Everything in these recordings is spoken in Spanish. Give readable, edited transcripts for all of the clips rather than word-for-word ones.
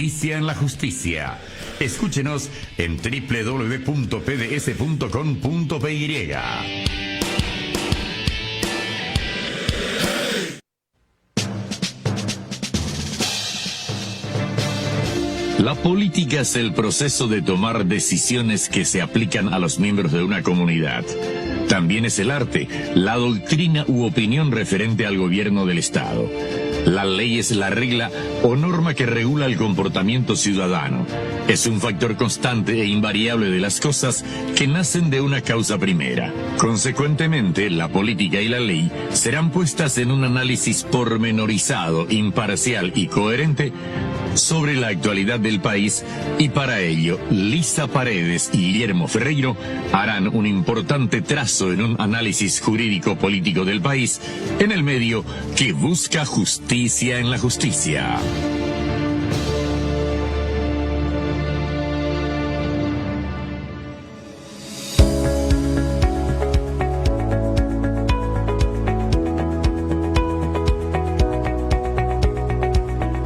Justicia en la Justicia. Escúchenos en www.pds.com.py. La política es el proceso de tomar decisiones que se aplican a los miembros de una comunidad. También es el arte, la doctrina u opinión referente al gobierno del Estado. La ley es la regla o norma que regula el comportamiento ciudadano. Es un factor constante e invariable de las cosas que nacen de una causa primera. Consecuentemente, la política y la ley serán puestas en un análisis pormenorizado, imparcial y coherente sobre la actualidad del país, y para ello, Lisa Paredes y Guillermo Ferreiro harán un importante trazo en un análisis jurídico-político del país en el medio que busca justicia en la justicia.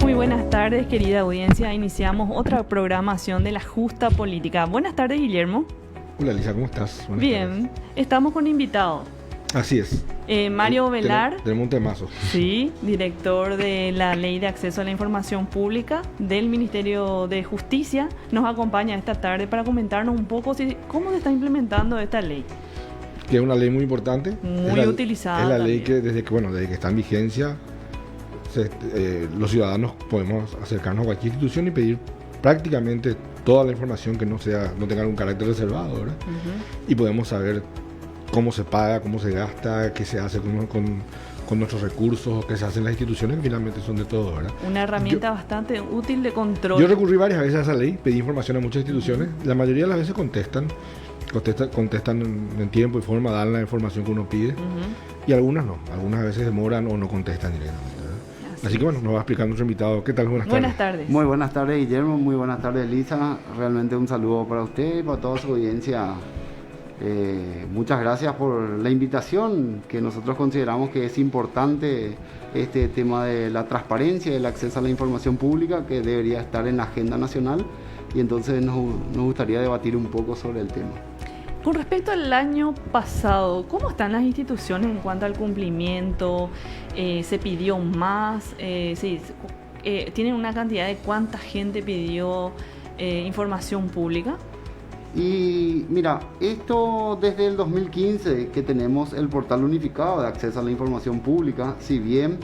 Buenas tardes, querida audiencia. Iniciamos otra programación de La Justa Política. Buenas tardes, Guillermo. Hola, Lisa, ¿cómo estás? Buenas Bien, tardes. Estamos con invitado. Así es. Mario Velar. Tenemos un temazo. Sí, director de la Ley de Acceso a la Información Pública del Ministerio de Justicia. Nos acompaña esta tarde para comentarnos un poco cómo se está implementando esta ley. Que es una ley muy importante. Muy utilizada. Es la también. ley que desde que está en vigencia, los ciudadanos podemos acercarnos a cualquier institución y pedir prácticamente toda la información que no tenga un carácter reservado, ¿verdad? Y podemos saber cómo se paga, cómo se gasta, qué se hace con nuestros recursos, qué se hace en las instituciones, que finalmente son de todo, ¿verdad? Una herramienta bastante útil de control. Yo recurrí varias veces a esa ley, pedí información a muchas instituciones, la mayoría de las veces contestan en tiempo y forma, dan la información que uno pide, y algunas no, algunas veces demoran o no contestan directamente. Así que bueno, nos va a explicar nuestro invitado. ¿Qué tal? Buenas tardes. Muy buenas tardes, Guillermo. Muy buenas tardes, Lisa. Realmente un saludo para usted y para toda su audiencia. Muchas gracias por la invitación, que nosotros consideramos que es importante este tema de la transparencia y el acceso a la información pública, que debería estar en la agenda nacional, y entonces nos gustaría debatir un poco sobre el tema. Con respecto al año pasado, ¿cómo están las instituciones en cuanto al cumplimiento? ¿Se pidió más? ¿Tienen una cantidad de cuánta gente pidió información pública? Y mira, esto desde el 2015 que tenemos el portal unificado de acceso a la información pública, si bien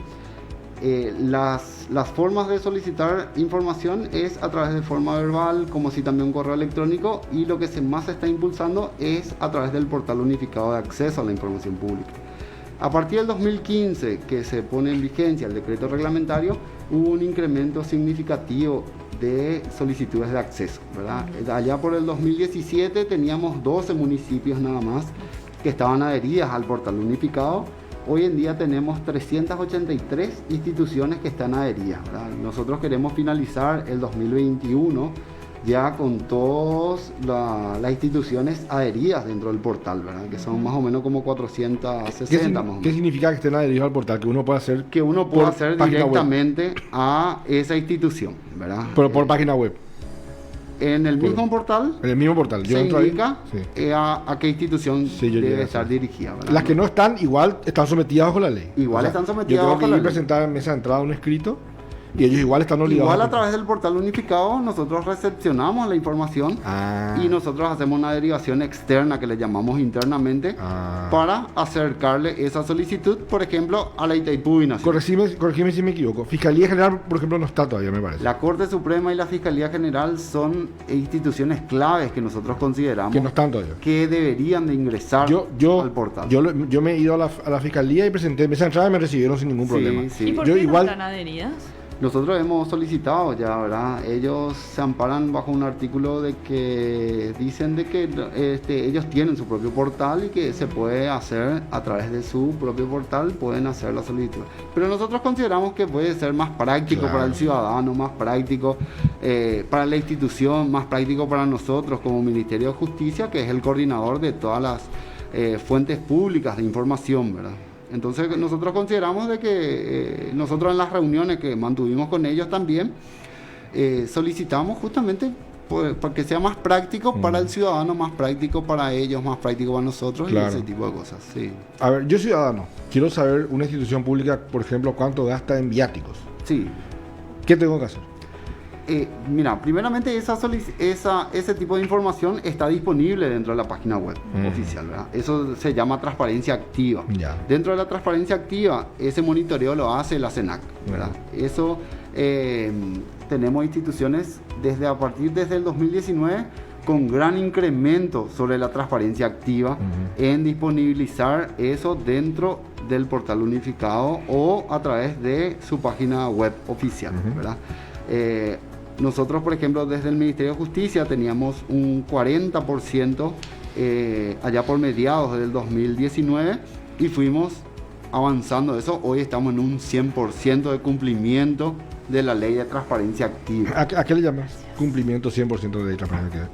las formas de solicitar información es a través de forma verbal, como si también un correo electrónico, y lo que más se está impulsando es a través del portal unificado de acceso a la información pública. A partir del 2015, que se pone en vigencia el decreto reglamentario, hubo un incremento significativo de solicitudes de acceso, ¿verdad? Allá por el 2017 teníamos 12 municipios nada más que estaban adheridas al portal unificado. Hoy en día tenemos 383 instituciones que están adheridas, ¿verdad? Nosotros queremos finalizar el 2021 ya con todas las instituciones adheridas dentro del portal, ¿verdad? Que son más o menos como 460 más o menos. ¿Qué significa que estén adheridos al portal? Que uno puede hacer directamente a esa institución, ¿verdad? Pero por página web. En el mismo portal. En el mismo portal. Yo se entro indica ahí, a qué institución debe estar dirigida, ¿verdad? Las que no están, igual están sometidas bajo la ley. Igual están sometidas bajo la ley. Yo tengo que presentar en mesa de entrada un escrito, y ellos igual están obligados. Igual a través del portal unificado nosotros recepcionamos la información y nosotros hacemos una derivación externa que le llamamos internamente para acercarle esa solicitud, por ejemplo, a la Itaipú Nacional. Corregime si me equivoco. Fiscalía General, por ejemplo, no está todavía, me parece. La Corte Suprema y la Fiscalía General son instituciones claves que nosotros consideramos que no están todavía, que deberían de ingresar al portal. Yo me he ido a la Fiscalía y presenté mesa de entrada y me recibieron sin ningún problema. ¿Y por qué no están adheridas? Nosotros hemos solicitado ya, ¿verdad? Ellos se amparan bajo un artículo de que dicen de que ellos tienen su propio portal y que se puede hacer a través de su propio portal, pueden hacer la solicitud. Pero nosotros consideramos que puede ser más práctico para el ciudadano, más práctico para la institución, más práctico para nosotros como Ministerio de Justicia, que es el coordinador de todas las fuentes públicas de información, ¿verdad? Entonces nosotros consideramos de que nosotros en las reuniones que mantuvimos con ellos también solicitamos justamente para que sea más práctico para el ciudadano, más práctico para ellos, más práctico para nosotros, Claro. y ese tipo de cosas. Sí. A ver, yo ciudadano, quiero saber una institución pública, por ejemplo, cuánto gasta en viáticos. Sí. ¿Qué tengo que hacer? Mira, primeramente ese tipo de información está disponible dentro de la página web oficial, ¿verdad? Eso se llama transparencia activa. Ya. Dentro de la transparencia activa, ese monitoreo lo hace la CENAC, ¿verdad? Eso tenemos instituciones desde el 2019 con gran incremento sobre la transparencia activa en disponibilizar eso dentro del portal unificado o a través de su página web oficial, ¿verdad? Nosotros, por ejemplo, desde el Ministerio de Justicia teníamos un 40% allá por mediados del 2019 y fuimos avanzando eso. Hoy estamos en un 100% de cumplimiento de la ley de transparencia activa. ¿A qué le llamas? Cumplimiento 100% de ley de transparencia.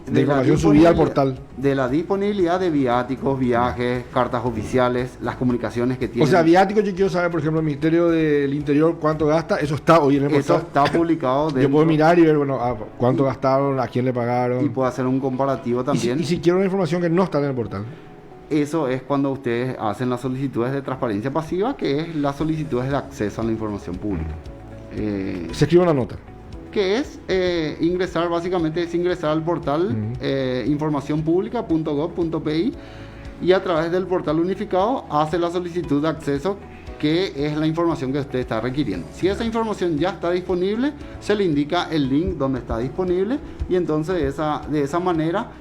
De información subida al portal. De la disponibilidad de viáticos, viajes, cartas oficiales, las comunicaciones que tienen. O sea, viáticos, yo quiero saber, por ejemplo, el Ministerio del Interior cuánto gasta. Eso está hoy en el portal. Eso está publicado dentro. Yo puedo mirar y ver, bueno, cuánto gastaron, a quién le pagaron. Y puedo hacer un comparativo también. Y si quiero una información que no está en el portal. Eso es cuando ustedes hacen las solicitudes de transparencia pasiva, que es las solicitudes de acceso a la información pública. Se escribe una nota. Que es ingresar al portal informacionpublica.gov.pi y a través del portal unificado hace la solicitud de acceso, que es la información que usted está requiriendo. Si esa información ya está disponible, se le indica el link donde está disponible y entonces de esa manera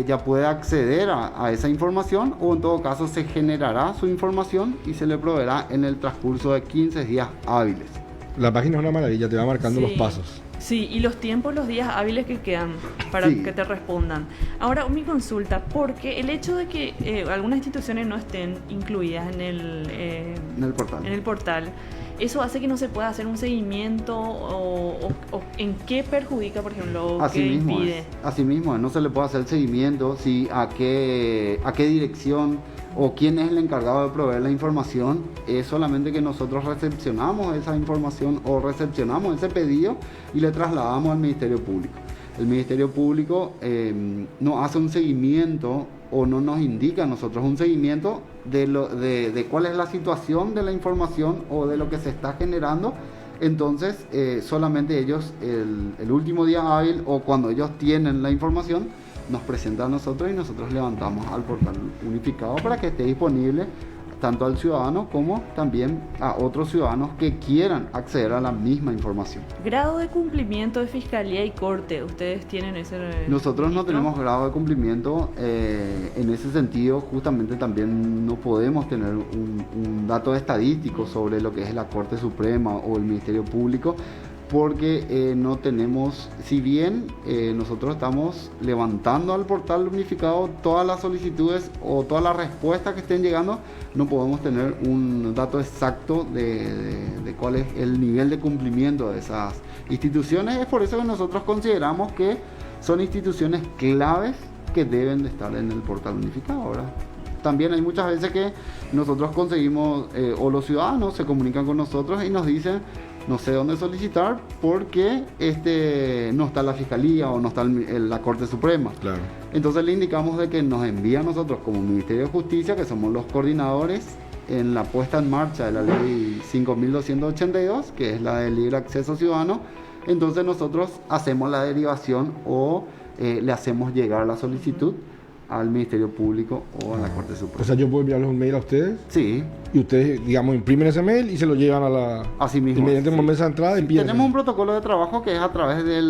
ya puede acceder a esa información, o en todo caso se generará su información y se le proveerá en el transcurso de 15 días hábiles. La página es una maravilla, te va marcando Sí. los pasos. Sí, y los tiempos, los días hábiles que quedan para Sí. que te respondan. Ahora, mi consulta, porque el hecho de que algunas instituciones no estén incluidas en En el portal. en el portal, ¿eso hace que no se pueda hacer un seguimiento o en qué perjudica, por ejemplo, Así qué mismo impide? es. Así mismo es. No se le puede hacer seguimiento si a qué dirección o quién es el encargado de proveer la información. Es solamente que nosotros recepcionamos esa información o recepcionamos ese pedido y le trasladamos al Ministerio Público. El Ministerio Público no hace un seguimiento o no nos indica a nosotros un seguimiento de cuál es la situación de la información o de lo que se está generando. Entonces solamente ellos el último día hábil o cuando ellos tienen la información nos presentan a nosotros y nosotros levantamos al portal unificado para que esté disponible tanto al ciudadano como también a otros ciudadanos que quieran acceder a la misma información. Grado de cumplimiento de Fiscalía y Corte, ¿ustedes tienen ese? Nosotros no registro? tenemos grado de cumplimiento, en ese sentido justamente también no podemos tener un dato estadístico sobre lo que es la Corte Suprema o el Ministerio Público, porque no tenemos, si bien nosotros estamos levantando al portal unificado todas las solicitudes o todas las respuestas que estén llegando, no podemos tener un dato exacto de cuál es el nivel de cumplimiento de esas instituciones. Es por eso que nosotros consideramos que son instituciones claves que deben de estar en el portal unificado, ¿verdad? También hay muchas veces que nosotros conseguimos, o los ciudadanos se comunican con nosotros y nos dicen: no sé dónde solicitar porque no está la Fiscalía o no está la Corte Suprema. Claro. Entonces le indicamos de que nos envía a nosotros como Ministerio de Justicia, que somos los coordinadores en la puesta en marcha de la ley 5.282, que es la del libre acceso ciudadano. Entonces nosotros hacemos la derivación o le hacemos llegar la solicitud al Ministerio Público o a la Corte Suprema. O sea, yo puedo enviarles un mail a ustedes Sí, y ustedes, digamos, imprimen ese mail y se lo llevan a la... así mismo. Inmediatamente Sí. en mesa de entrada empiezan. Tenemos un protocolo de trabajo que es a través de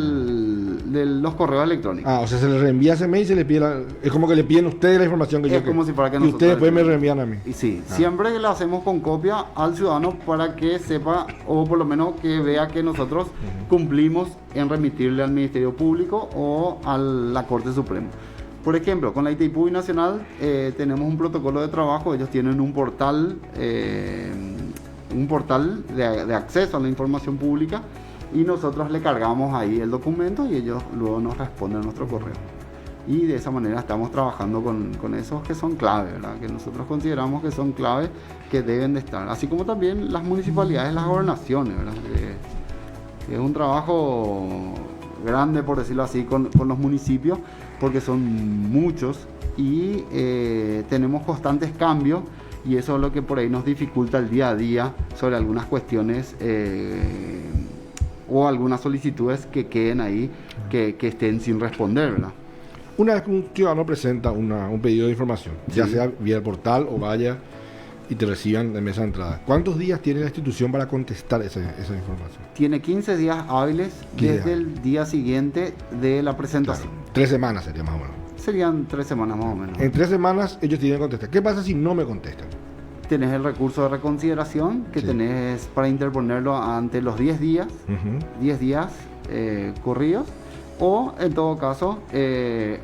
los correos electrónicos. O sea, se les reenvía ese mail y se les pide es como que le piden a ustedes la información que Es yo como si fuera que y nosotros ustedes después me le- reenvían a mí. Y sí, siempre le hacemos con copia al ciudadano para que sepa, o por lo menos que vea que nosotros cumplimos en remitirle al Ministerio Público o a la Corte Suprema. Por ejemplo, con la ITIPUBI Nacional tenemos un protocolo de trabajo. Ellos tienen un portal de acceso a la información pública y nosotros le cargamos ahí el documento y ellos luego nos responden a nuestro correo. Y de esa manera estamos trabajando con esos que son clave, ¿verdad? Que nosotros consideramos que son clave, que deben de estar. Así como también las municipalidades, las gobernaciones, ¿verdad? Es un trabajo grande, por decirlo así, con los municipios, porque son muchos y tenemos constantes cambios, y eso es lo que por ahí nos dificulta el día a día sobre algunas cuestiones o algunas solicitudes que queden ahí, que estén sin responder, ¿verdad? Una vez que un ciudadano presenta un pedido de información, ya Sí. sea vía el portal o vaya y te reciban de mesa de entrada, ¿cuántos días tiene la institución para contestar esa información? Tiene 15 días hábiles 15 desde el día siguiente de la presentación. Claro, 3 semanas sería más o menos. Serían 3 semanas más o menos. En 3 semanas ellos tienen que contestar. ¿Qué pasa si no me contestan? Tenés el recurso de reconsideración que Sí. tenés para interponerlo ante los 10 días, Ujú. 10 días corridos, o en todo caso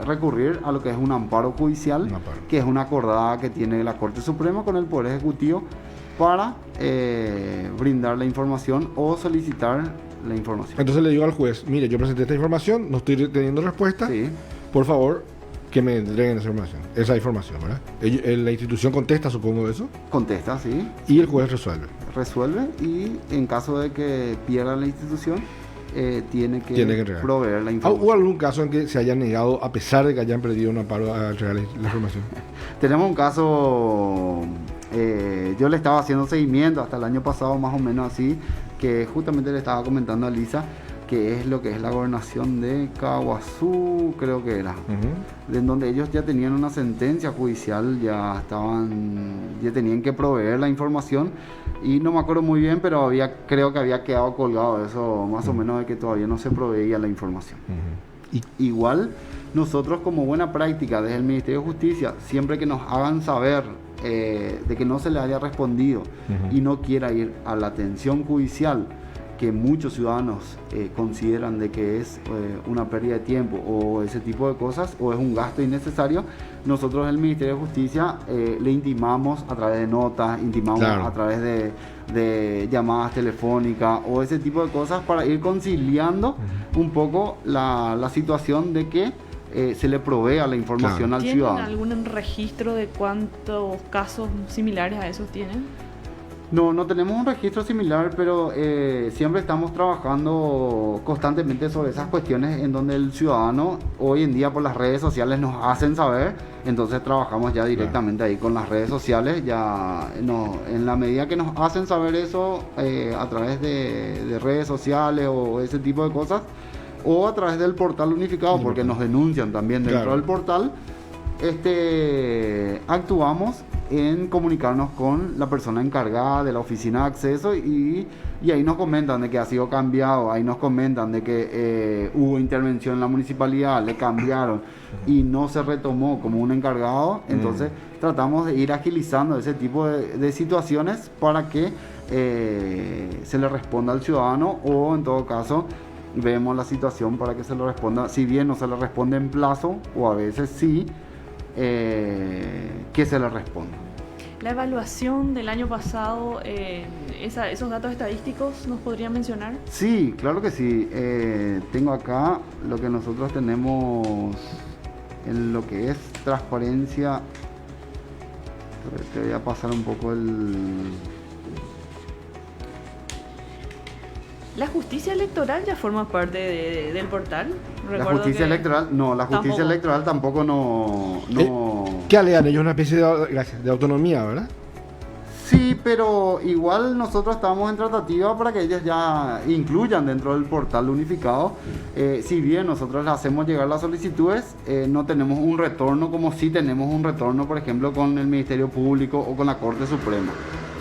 recurrir a lo que es un amparo judicial, Un amparo. que es una acordada que tiene la Corte Suprema con el Poder Ejecutivo para brindar la información o solicitar la información. Entonces le digo al juez, mire, yo presenté esta información, no estoy teniendo respuesta, Sí, por favor, que me entreguen esa información, ¿verdad? La institución contesta, supongo, eso, contesta, sí, y el juez resuelve. resuelve, y en caso de que pierda la institución, tiene que entregar. proveer la ¿Hubo información. algún caso en que se hayan negado, a pesar de que hayan perdido un amparo, a entregar la información? Tenemos un caso, yo le estaba haciendo seguimiento hasta el año pasado, más o menos así, que justamente le estaba comentando a Lisa, que es lo que es la gobernación de Caguazú, creo que era, en donde ellos ya tenían una sentencia judicial, ya tenían que proveer la información, y no me acuerdo muy bien, pero creo que había quedado colgado eso, más o menos, de que todavía no se proveía la información. Igual, nosotros, como buena práctica desde el Ministerio de Justicia, siempre que nos hagan saber de que no se le haya respondido y no quiera ir a la atención judicial, que muchos ciudadanos consideran de que es una pérdida de tiempo o ese tipo de cosas, o es un gasto innecesario, nosotros en el Ministerio de Justicia le intimamos a través de notas, intimamos Claro. a través de llamadas telefónicas o ese tipo de cosas, para ir conciliando un poco la situación de que se le provea la información Claro. al ¿Tienen ciudadano. algún registro de cuántos casos similares a esos tienen? No tenemos un registro similar, pero siempre estamos trabajando constantemente sobre esas cuestiones en donde el ciudadano hoy en día por las redes sociales nos hacen saber, entonces trabajamos ya directamente ahí con las redes sociales, en la medida que nos hacen saber eso a través de redes sociales o ese tipo de cosas, o a través del portal unificado, porque nos denuncian también dentro Claro. del portal, actuamos en comunicarnos con la persona encargada de la oficina de acceso, y ahí nos comentan de que ha sido cambiado, ahí nos comentan de que hubo intervención en la municipalidad, le cambiaron y no se retomó como un encargado. Entonces tratamos de ir agilizando ese tipo de situaciones para que se le responda al ciudadano, o en todo caso vemos la situación para que se le responda, si bien no se le responde en plazo, o a veces sí, que se le responda. La evaluación del año pasado, esos datos estadísticos, ¿nos podrían mencionar? Sí, claro que sí. Tengo acá lo que nosotros tenemos en lo que es transparencia. Te voy a pasar un poco ¿La justicia electoral ya forma parte del portal? la Recuerdo justicia que- electoral. No, la justicia Tampoco. electoral tampoco no. ¿Qué alegan ellos? Una especie de autonomía, ¿verdad? Sí, pero igual nosotros estamos en tratativa para que ellos ya incluyan dentro del portal unificado. Si bien nosotros le hacemos llegar las solicitudes, no tenemos un retorno como si tenemos un retorno, por ejemplo, con el Ministerio Público o con la Corte Suprema.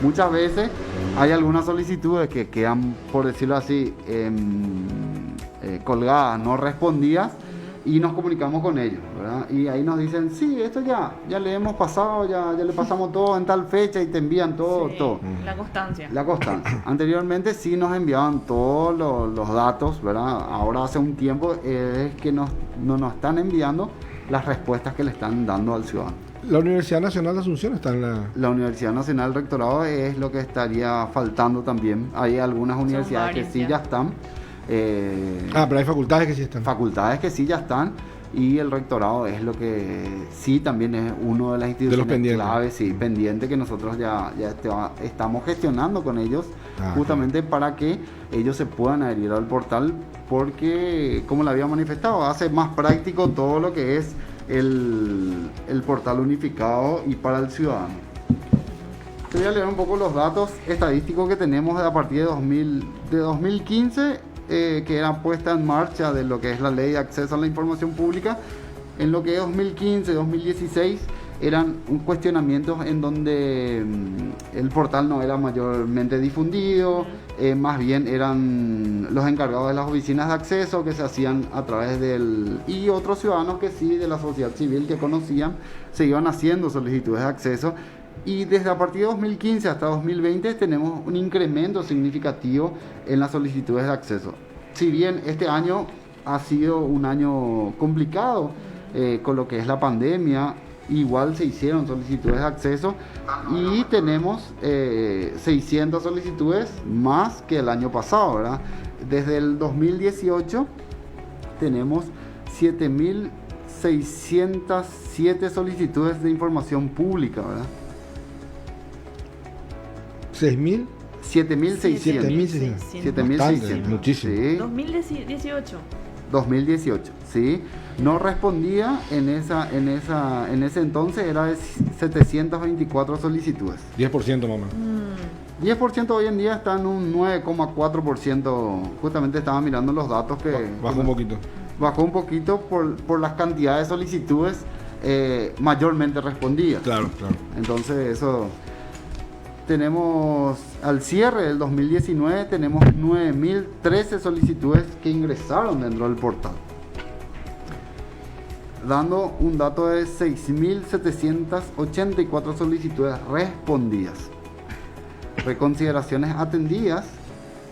Muchas veces hay algunas solicitudes que quedan, por decirlo así, colgadas, no respondidas, y nos comunicamos con ellos, ¿verdad? Y ahí nos dicen, sí, esto ya le hemos pasado, ya le pasamos todo en tal fecha, y te envían todo, Sí, todo. la constancia. La constancia. Anteriormente sí nos enviaban todos los datos, ¿verdad? Ahora hace un tiempo es que no nos están enviando las respuestas que le están dando al ciudadano. La Universidad Nacional de Asunción está en la... La Universidad Nacional del Rectorado es lo que estaría faltando también. Hay algunas universidades que varias sí ya. ya están. pero hay facultades que sí están. Facultades que sí ya están, y el rectorado es lo que sí también es uno de las instituciones pendientes. claves, sí, pendiente, que nosotros ya estamos gestionando con ellos justamente para que ellos se puedan adherir al portal, porque, como le había manifestado, hace más práctico todo lo que es el portal unificado y para el ciudadano. Te voy a leer un poco los datos estadísticos que tenemos a partir de 2015, que era puesta en marcha de lo que es la ley de acceso a la información pública. En lo que es 2015, 2016, eran cuestionamientos en donde el portal no era mayormente difundido, más bien eran los encargados de las oficinas de acceso que se hacían a través y otros ciudadanos que sí, de la sociedad civil que conocían, se iban haciendo solicitudes de acceso. Y desde a partir de 2015 hasta 2020 tenemos un incremento significativo en las solicitudes de acceso. Si bien este año ha sido un año complicado con lo que es la pandemia, igual se hicieron solicitudes de acceso y tenemos 600 solicitudes más que el año pasado, ¿verdad? Desde el 2018 tenemos 7.607 solicitudes de información pública, ¿verdad? 6.000. 7.600. 7.600. Muchísimo. Sí. 2018. 2018, ¿sí? No respondía en ese entonces, era de 724 solicitudes. 10% más o menos. 10% hoy en día está en un 9,4%. Justamente estaba mirando los datos que... Bajó un poquito. Bajó un poquito por las cantidades de solicitudes mayormente respondidas. Claro. Entonces eso... Tenemos, al cierre del 2019, tenemos 9.013 solicitudes que ingresaron dentro del portal, dando un dato de 6.784 solicitudes respondidas. Reconsideraciones atendidas,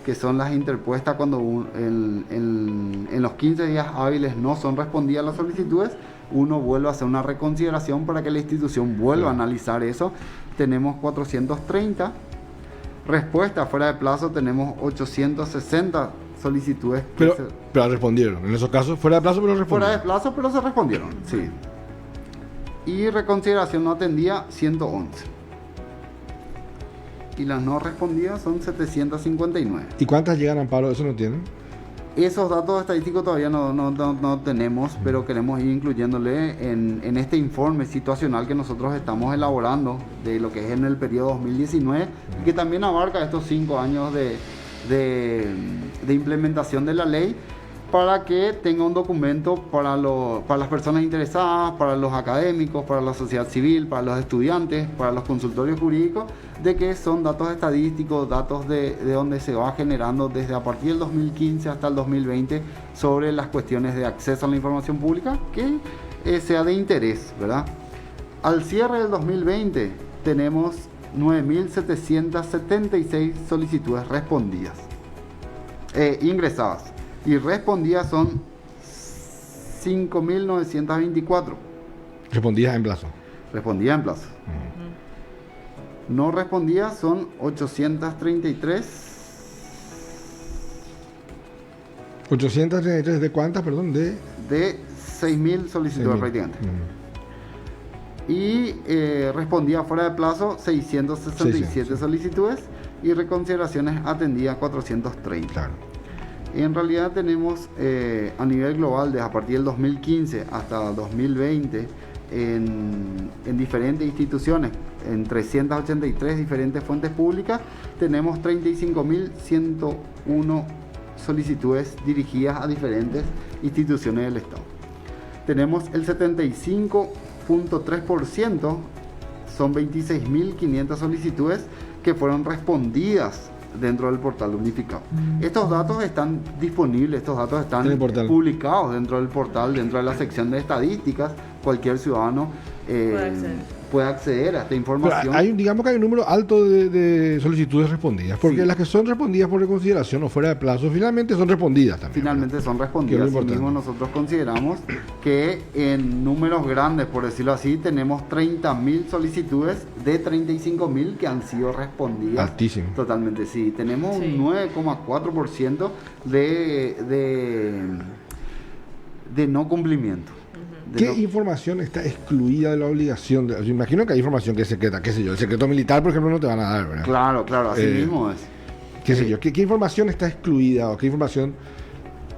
que son las interpuestas cuando en los 15 días hábiles no son respondidas las solicitudes, uno vuelve a hacer una reconsideración para que la institución vuelva a analizar eso. Tenemos 430. Respuesta fuera de plazo tenemos 860 solicitudes. Pero respondieron. En esos casos, fuera de plazo, pero respondieron. Fuera de plazo, pero se respondieron, sí. Y reconsideración no atendida, 111. Y las no respondidas son 759. ¿Y cuántas llegan a amparo? ¿Eso no tienen? Esos datos estadísticos todavía no tenemos, pero queremos ir incluyéndole en este informe situacional que nosotros estamos elaborando de lo que es en el periodo 2019, que también abarca estos 5 años de implementación de la ley, para que tenga un documento para las personas interesadas, para los académicos, para la sociedad civil, para los estudiantes, para los consultorios jurídicos, de que son datos estadísticos, datos de donde se va generando desde a partir del 2015 hasta el 2020 sobre las cuestiones de acceso a la información pública que sea de interés, ¿verdad? Al cierre del 2020 tenemos 9.776 solicitudes respondidas, ingresadas. Y respondidas son 5.924. Respondidas en plazo. Respondidas en plazo. No respondidas son 833. ¿833 de cuántas, perdón? De 6.000 solicitudes prácticamente. Y respondidas fuera de plazo 667 solicitudes y reconsideraciones atendidas 430. Claro. En realidad tenemos a nivel global, desde a partir del 2015 hasta 2020, en diferentes instituciones, en 383 diferentes fuentes públicas, tenemos 35.101 solicitudes dirigidas a diferentes instituciones del Estado. Tenemos el 75.3%, son 26.500 solicitudes que fueron respondidas dentro del portal unificado. Estos datos están disponibles, estos datos están publicados dentro del portal, dentro de la sección de estadísticas. Cualquier ciudadano puede acceder a esta información. Pero digamos que hay un número alto de solicitudes respondidas, porque las que son respondidas por reconsideración o fuera de plazo, finalmente son respondidas también. Finalmente son respondidas. Así mismo nosotros consideramos que en números grandes, por decirlo así, tenemos 30.000 solicitudes de 35.000 que han sido respondidas. Altísimo. Totalmente, sí. Tenemos un 9,4% de no cumplimiento. ¿Qué información está excluida de la obligación? Yo imagino que hay información que es secreta, qué sé yo, el secreto militar, por ejemplo, no te van a dar, ¿verdad? Claro, así mismo es. ¿Qué sé yo? ¿Qué información está excluida o qué información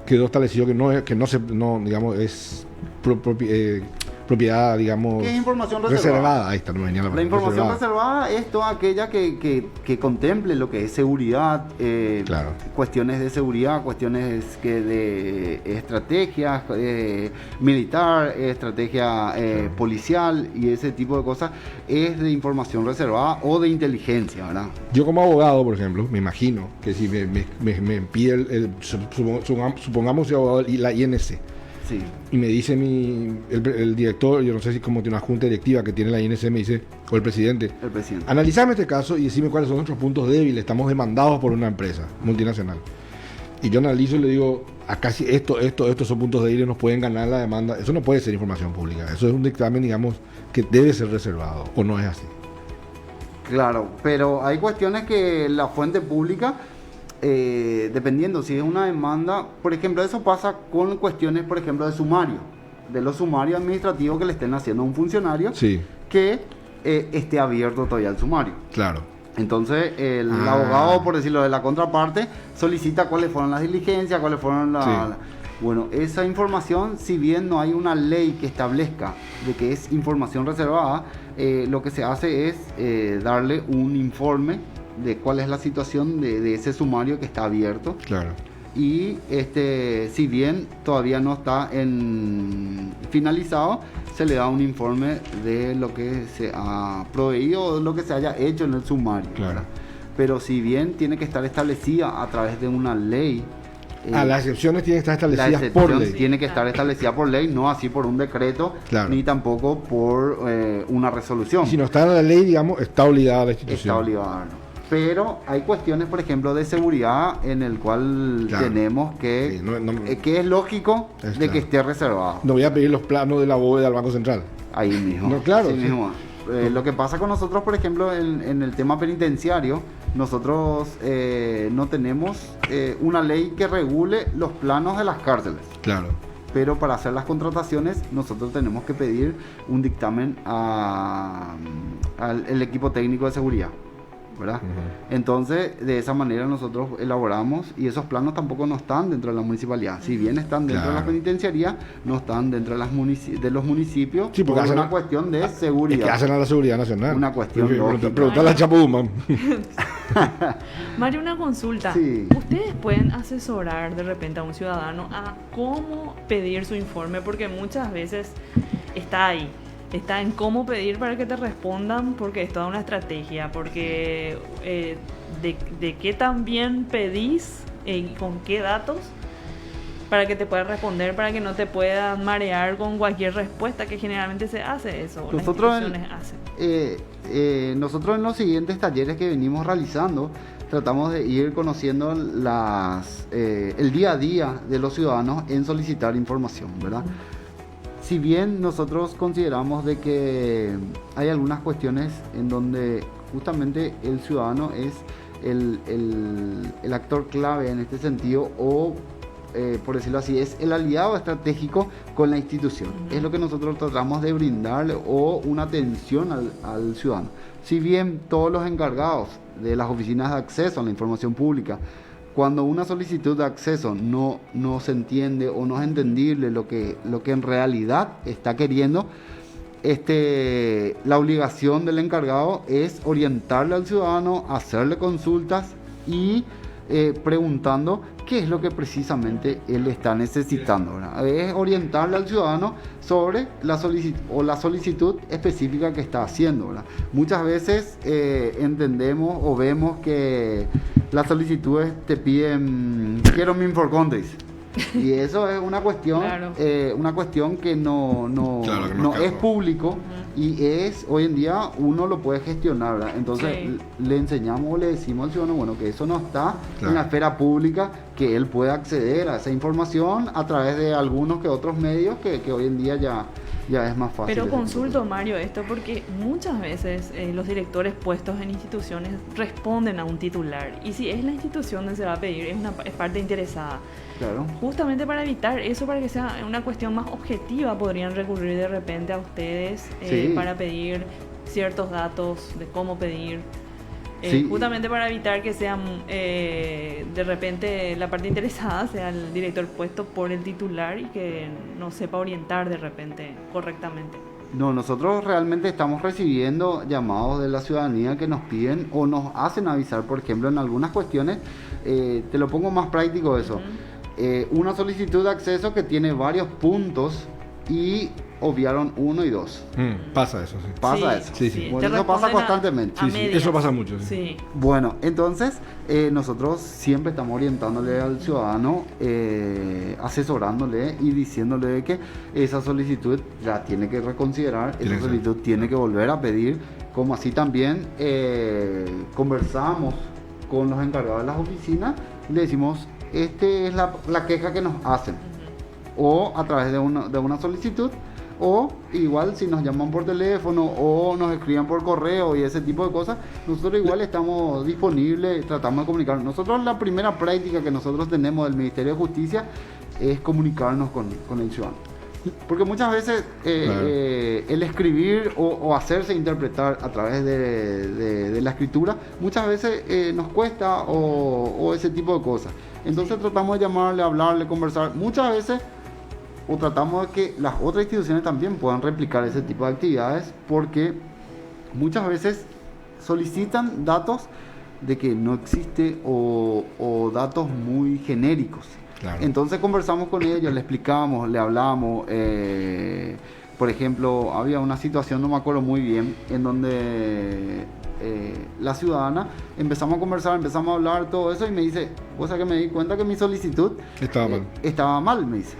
quedó establecido que no se, no, digamos, es propiedad, digamos, ¿Qué es información reservada? Ahí está, no venía la La palabra. información reservada es toda aquella que contemple lo que es seguridad, Claro. cuestiones de seguridad, cuestiones de estrategia militar, estrategia policial y ese tipo de cosas, es de información reservada o de inteligencia, ¿verdad? Yo como abogado, por ejemplo, me imagino que si me pide supongamos soy abogado y la INC, Sí. y me dice el director, yo no sé si como tiene una junta directiva que tiene la INC, me dice, o el presidente, El presidente. analizame este caso y decime cuáles son nuestros puntos débiles, estamos demandados por una empresa multinacional. Y yo analizo y le digo, acá si estos son puntos débiles, nos pueden ganar la demanda. Eso no puede ser información pública, eso es un dictamen, digamos, que debe ser reservado, o no es así. Claro, pero hay cuestiones que la fuente pública, dependiendo si es una demanda, por ejemplo, eso pasa con cuestiones, por ejemplo, de sumario, de los sumarios administrativos que le estén haciendo a un funcionario, Sí, que esté abierto todavía el sumario. claro. Entonces, el abogado, por decirlo, de la contraparte, solicita cuáles fueron las diligencias, cuáles fueron las... Bueno, esa información, si bien no hay una ley que establezca de que es información reservada, lo que se hace es darle un informe de cuál es la situación de ese sumario que está abierto. Claro. Y si bien todavía no está finalizado, se le da un informe de lo que se ha proveído o de lo que se haya hecho en el sumario. Claro. ¿Verdad? Pero si bien tiene que estar establecida a través de una ley, Las excepciones tienen que estar la establecidas por excepción ley. tiene que estar establecida por ley, no así por un decreto, Claro. ni tampoco por una resolución. Y si no está en la ley, digamos, está obligada la institución. Está obligado, ¿no? Pero hay cuestiones, por ejemplo, de seguridad en el cual Claro. tenemos que, Sí, que es lógico Es de claro. que esté reservado. No voy a pedir los planos de la bóveda del Banco Central. Ahí mismo. No, claro, Así sí. mismo. Lo que pasa con nosotros, por ejemplo, en el tema penitenciario, nosotros no tenemos una ley que regule los planos de las cárceles. Claro. Pero para hacer las contrataciones nosotros tenemos que pedir un dictamen al equipo técnico de seguridad, ¿verdad? Ujú. Entonces, de esa manera nosotros elaboramos y esos planos tampoco no están dentro de la municipalidad. Si bien están dentro de la Claro. penitenciaría, no están dentro de, de los municipios Sí, porque por hacen una cuestión de Es seguridad. que hacen a la seguridad nacional. Una cuestión lógica. Preguntale a Chapudumam. Mario, una consulta. Sí. ¿Ustedes pueden asesorar de repente a un ciudadano a cómo pedir su informe? Porque muchas veces está ahí. Está en cómo pedir para que te respondan, porque es toda una estrategia, porque de qué también pedís y con qué datos para que te puedan responder, para que no te puedan marear con cualquier respuesta, que generalmente se hace eso, Nosotros las instituciones hacen. Nosotros en los siguientes talleres que venimos realizando tratamos de ir conociendo el día a día de los ciudadanos en solicitar información, ¿verdad? Si bien nosotros consideramos de que hay algunas cuestiones en donde justamente el ciudadano es el actor clave en este sentido, o por decirlo así, es el aliado estratégico con la institución. Es lo que nosotros tratamos de brindarle, o una atención al ciudadano. Si bien todos los encargados de las oficinas de acceso a la información pública, cuando una solicitud de acceso no se entiende o no es entendible lo que en realidad está queriendo, la obligación del encargado es orientarle al ciudadano, hacerle consultas y preguntando qué es lo que precisamente él está necesitando, ¿verdad? Es orientarle al ciudadano sobre la solicitud específica que está haciendo, ¿verdad? Muchas veces entendemos o vemos que las solicitudes te piden quiero mi Inforcontes, y eso es una cuestión, Claro. una cuestión que no Claro, que no no es es público, y es hoy en día uno lo puede gestionar, ¿verdad? Entonces Sí. le enseñamos o le decimos al ciudadano, bueno, que eso no está Claro. en la esfera pública, que él puede acceder a esa información a través de algunos que otros medios que hoy en día ya es más fácil. Pero ese consulto, Mario, esto porque muchas veces los directores puestos en instituciones responden a un titular, y si es la institución donde se va a pedir, es parte interesada. Claro. Justamente para evitar eso, para que sea una cuestión más objetiva, podrían recurrir de repente a ustedes Sí. para pedir ciertos datos de cómo pedir. Sí. Justamente para evitar que sean, de repente, la parte interesada sea el director puesto por el titular y que no sepa orientar de repente correctamente. No, nosotros realmente estamos recibiendo llamados de la ciudadanía que nos piden o nos hacen avisar, por ejemplo, en algunas cuestiones, te lo pongo más práctico eso, una solicitud de acceso que tiene varios puntos y obviaron 1 y 2. Pasa eso, sí. Pasa eso. Sí, sí. Bueno, Te eso pasa responden constantemente. a Sí, sí, medias. eso pasa mucho, sí. Sí. Bueno, entonces nosotros siempre estamos orientándole al ciudadano, asesorándole y diciéndole que esa solicitud la tiene que reconsiderar, Tiene esa que solicitud tiene que volver a pedir, como así también conversamos con los encargados de las oficinas y le decimos, esta es la queja que nos hacen, o a través de una solicitud, o igual si nos llaman por teléfono o nos escriben por correo y ese tipo de cosas, nosotros igual estamos disponibles, tratamos de comunicarnos. Nosotros la primera práctica que nosotros tenemos del Ministerio de Justicia es comunicarnos con el ciudadano. Porque muchas veces Claro. el escribir o hacerse interpretar a través de la escritura, muchas veces nos cuesta o ese tipo de cosas. Entonces tratamos de llamarle, hablarle, conversar. Muchas veces o tratamos de que las otras instituciones también puedan replicar ese tipo de actividades, porque muchas veces solicitan datos de que no existe o datos muy genéricos. Claro. Entonces conversamos con ellos, le explicamos, le hablamos. Por ejemplo, había una situación, no me acuerdo muy bien, en donde la ciudadana empezamos a conversar, empezamos a hablar, todo eso, y me dice, cosa que me di cuenta que mi solicitud estaba mal, me dice.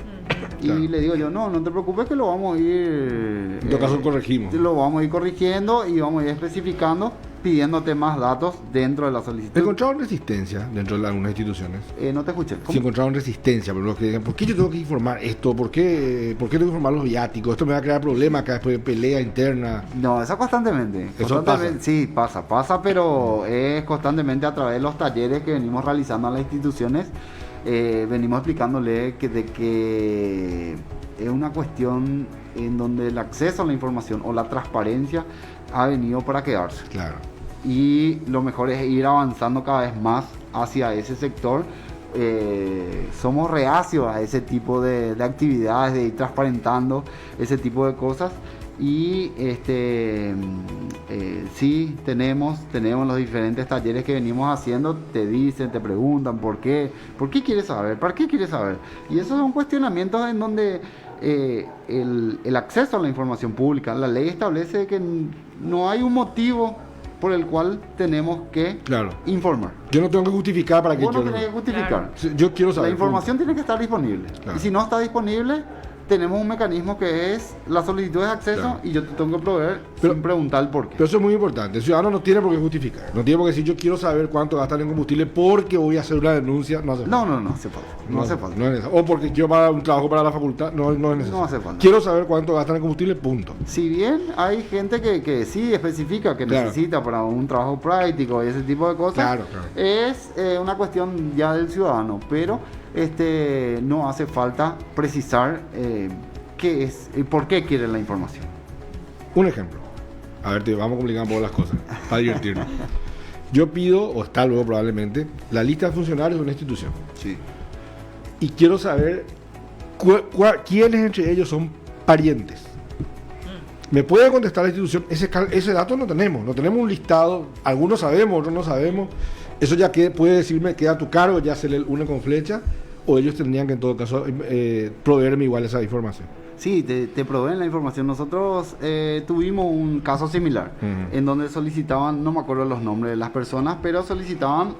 Claro. Y le digo yo, no te preocupes que lo vamos a ir... En todo caso corregimos. Lo vamos a ir corrigiendo y vamos a ir especificando, pidiéndote más datos dentro de la solicitud. ¿Encontraron resistencia dentro de algunas instituciones? No te escuché. ¿Cómo? Si encontraron resistencia, por lo que digan, ¿por qué yo tengo que informar esto? ¿Por qué tengo que informar los viáticos? Esto me va a crear problemas acá después de pelea interna. No, eso constantemente. Eso pasa. Sí, pasa, pero es constantemente a través de los talleres que venimos realizando a las instituciones. Venimos explicándole que es una cuestión en donde el acceso a la información o la transparencia ha venido para quedarse. Claro. Y lo mejor es ir avanzando cada vez más hacia ese sector. Somos reacios a ese tipo de actividades, de ir transparentando ese tipo de cosas. Y sí, tenemos los diferentes talleres que venimos haciendo, te dicen, te preguntan por qué quieres saber, para qué quieres saber. Y esos son cuestionamientos en donde el acceso a la información pública, la ley establece que no hay un motivo por el cual tenemos que informar. Yo no tengo que justificar para que Vos no yo... tenés que justificar. Claro. Yo quiero saber. La información tiene que estar disponible. Claro. Y si no está disponible, tenemos un mecanismo que es la solicitud de acceso, Claro. y yo te tengo que proveer Pero- sin preguntar el por qué. Pero eso es muy importante. El ciudadano no tiene por qué justificar. No tiene por qué decir yo quiero saber cuánto gastan en combustible porque voy a hacer una denuncia. No hace falta. No hace falta. No hace falta. No es necesario. O porque quiero pagar un trabajo para la facultad. No es necesario. No hace falta. Quiero saber cuánto gastan en combustible, punto. Si bien hay gente que sí especifica que Claro. necesita para un trabajo práctico y ese tipo de cosas, Claro. es una cuestión ya del ciudadano, pero no hace falta precisar qué es y por qué quiere la información. Un ejemplo. A ver, te vamos a complicar un poco las cosas para divertirnos. Yo pido, o está luego probablemente, la lista de funcionarios de una institución. Sí. Y quiero saber quiénes entre ellos son parientes. ¿Me puede contestar la institución? Ese dato no tenemos un listado. Algunos sabemos, otros no sabemos. Eso ya puede decirme, queda a tu cargo, ya se le une con flecha, o ellos tendrían que en todo caso proveerme igual esa información. Sí, te proveen la información. Nosotros tuvimos un caso similar, Ujú. en donde solicitaban, no me acuerdo los nombres de las personas, pero solicitaban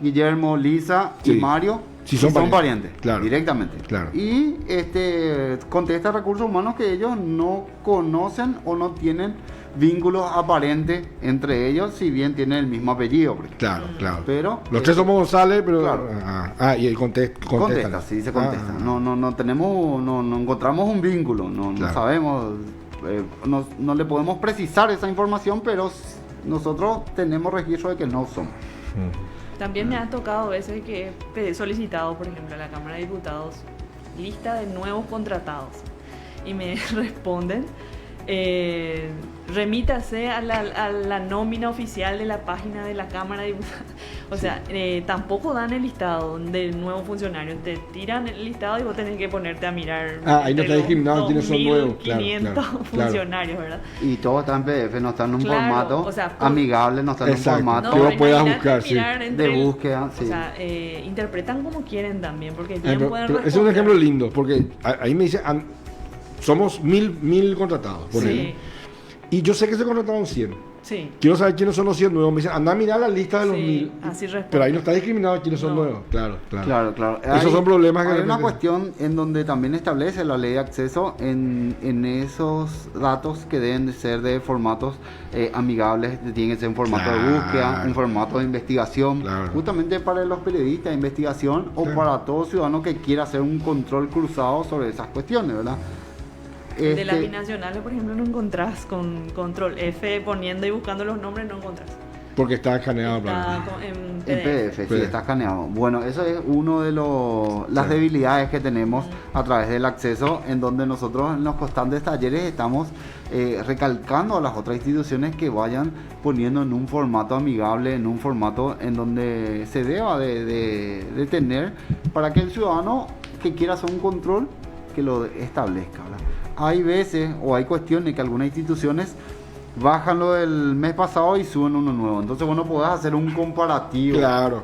Guillermo, Lisa y Sí. Mario, Sí, y son son parientes. parientes, Claro. directamente. Claro. Y contesta Recursos Humanos que ellos no conocen o no tienen vínculos aparentes entre ellos, si bien tienen el mismo apellido, por ejemplo. Claro. Pero Los tres somos González, pero... Claro. Y el contesta. contesta, sí se contesta. No tenemos, no encontramos un vínculo, no Claro. sabemos, no le podemos precisar esa información, pero nosotros tenemos registro de que no son. También me ha tocado veces que he solicitado, por ejemplo, a la Cámara de Diputados lista de nuevos contratados y me responden remítase a la nómina oficial de la página de la Cámara de Diputados. O sea, tampoco dan el listado del nuevo funcionario. Te tiran el listado y vos tenés que ponerte a mirar. Ahí no está discriminado quiénes son nuevos. 500 funcionarios, ¿verdad? Y todo está en PDF, no está en un Claro, formato o sea, amigable, no está en un Exacto. formato Que vos puedas imagínate buscar, sí. mirar entre de búsqueda. O Sí. sea, interpretan como quieren también, porque bien pueden Pero ese es un responder. ejemplo lindo, porque ahí me dice, somos 1000 contratados, por Sí, ejemplo. Y yo sé que se contrataron 100. sí. Quiero saber quiénes son los 100 nuevos. Me dicen, anda a mirar la lista de los Sí, 1000. así responde. Pero ahí no está discriminado quiénes son No. nuevos. Claro. Claro. Esos son problemas que hay de una repente- cuestión en donde también establece la ley de acceso en esos datos que deben de ser de formatos amigables, tienen que ser un formato de Claro. búsqueda, un formato de investigación, Claro. justamente para los periodistas de investigación o Claro. para todo ciudadano que quiera hacer un control cruzado sobre esas cuestiones, ¿verdad? De las Este- binacionales, por ejemplo, no encontrás con control F poniendo y buscando los nombres, no encontrás. Porque está escaneado. Está claro. en En PDF, sí, PDF. está escaneado. Bueno, eso es uno de las debilidades que tenemos a través del acceso, en donde nosotros en los constantes talleres estamos recalcando a las otras instituciones que vayan poniendo en un formato amigable, en un formato en donde se deba de tener para que el ciudadano que quiera hacer un control, que lo establezca, ¿verdad? Hay veces o hay cuestiones que algunas instituciones bajan lo del mes pasado y suben uno nuevo. Entonces vos no podés hacer un comparativo Claro.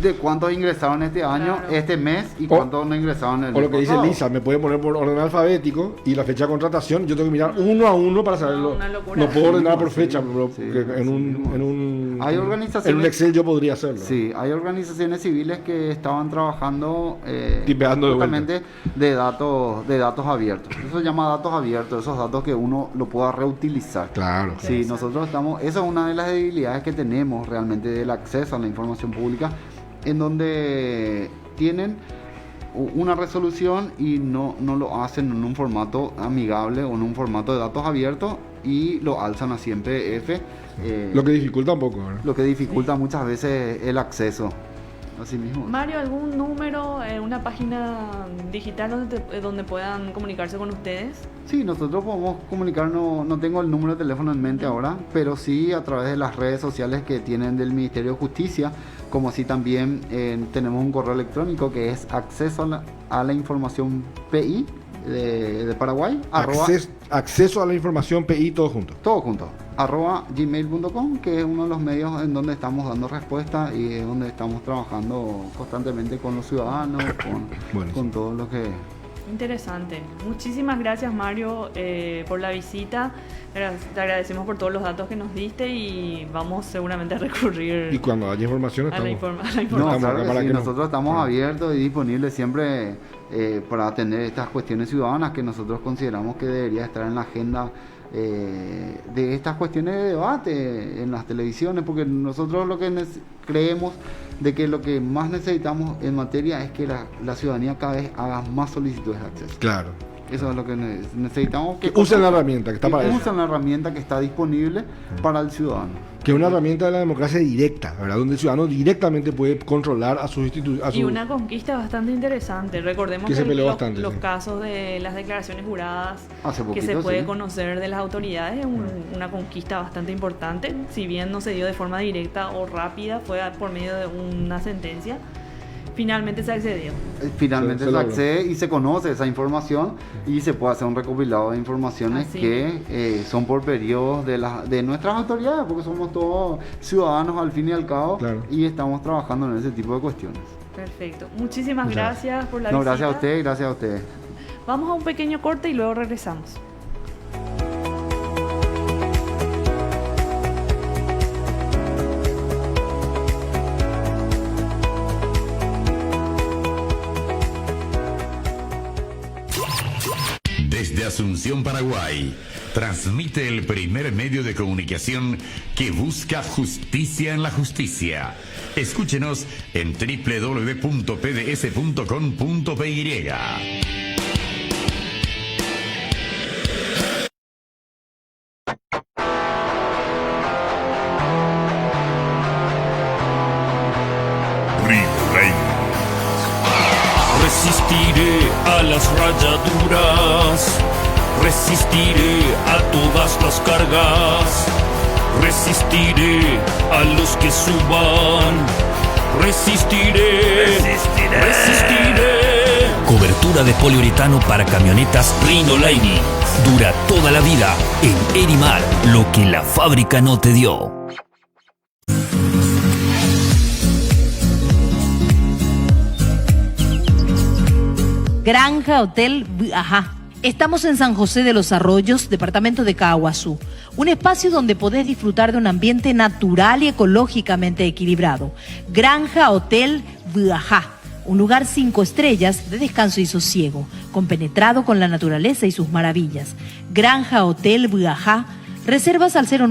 de cuántos ingresaron este año, Claro. este mes y O- cuántos no ingresaron el O mes lo que dice pasado. Lisa, me puede poner por orden alfabético y la fecha de contratación, yo tengo que mirar uno a uno para saberlo. No, una locura. No puedo ordenar por Sí, fecha, sí, pero sí, porque sí, Hay organizaciones- en un Excel yo podría hacerlo. Sí, hay organizaciones civiles que estaban trabajando Tipeando de justamente de datos abiertos. Eso se llama datos abiertos, esos datos que uno lo pueda reutilizar. Claro. Sí, nosotros estamos, esa es una de las debilidades que tenemos realmente del acceso a la información pública, en donde tienen una resolución y no lo hacen en un formato amigable o en un formato de datos abiertos y lo alzan así en PDF, Lo que dificulta un poco, ¿verdad? lo que dificulta muchas veces el acceso. Así mismo. Mario, ¿algún número, una página digital donde puedan comunicarse con ustedes? Sí, nosotros podemos comunicarnos, no tengo el número de teléfono en mente ahora, pero sí a través de las redes sociales que tienen del Ministerio de Justicia, como así también tenemos un correo electrónico que es acceso a la información PI de Paraguay, Acceso a la información PI todo junto. todo junto, @gmail.com, que es uno de los medios en donde estamos dando respuesta y es donde estamos trabajando constantemente con los ciudadanos, Buenísimo. con todo lo que... Interesante. Muchísimas gracias, Mario, por la visita. Te agradecemos por todos los datos que nos diste y vamos seguramente a recurrir Y cuando haya información a la estamos. información. No, Estamos claro acá que para sí, que no- nosotros estamos abiertos y disponibles siempre para atender estas cuestiones ciudadanas que nosotros consideramos que debería estar en la agenda de estas cuestiones de debate en las televisiones, porque nosotros lo que creemos de que lo que más necesitamos en materia es que la ciudadanía cada vez haga más solicitudes de acceso. Claro. Eso es lo que necesitamos. Que usen la herramienta que está para eso. usen la herramienta que está disponible para el ciudadano. Que es una herramienta de la democracia directa, ¿verdad? Donde el ciudadano directamente puede controlar a sus instituciones. Y una conquista bastante interesante. Recordemos Que se peleó los, bastante, los sí. casos de las declaraciones juradas Hace que poquito, se puede sí. conocer de las autoridades es una conquista bastante importante. Si bien no se dio de forma directa o rápida, fue por medio de una sentencia. Finalmente se accedió. Finalmente Se se logró. accede y se conoce esa información y se puede hacer un recopilado de informaciones Así. que son por periodos de nuestras autoridades, porque somos todos ciudadanos al fin y al cabo, Claro. y estamos trabajando en ese tipo de cuestiones. Perfecto. Muchísimas Muchas gracias por la No, visita. gracias a usted, gracias a usted. Vamos a un pequeño corte y luego regresamos. Desde Asunción, Paraguay, transmite el primer medio de comunicación que busca justicia en la justicia. Escúchenos en www.pds.com.py. Resistiré a las rayaduras Resistiré a todas las cargas, resistiré a los que suban, resistiré, resistiré. Cobertura de poliuretano para camionetas Rhino-Lightning. Dura toda la vida. En Erimar, lo que la fábrica no te dio. Granja Hotel Ajá. Estamos en San José de los Arroyos, departamento de Caaguazú. Un espacio donde podés disfrutar de un ambiente natural y ecológicamente equilibrado. Granja Hotel Ajá. Un lugar 5 estrellas de descanso y sosiego, compenetrado con la naturaleza y sus maravillas. Granja Hotel Ajá. Reservas al 09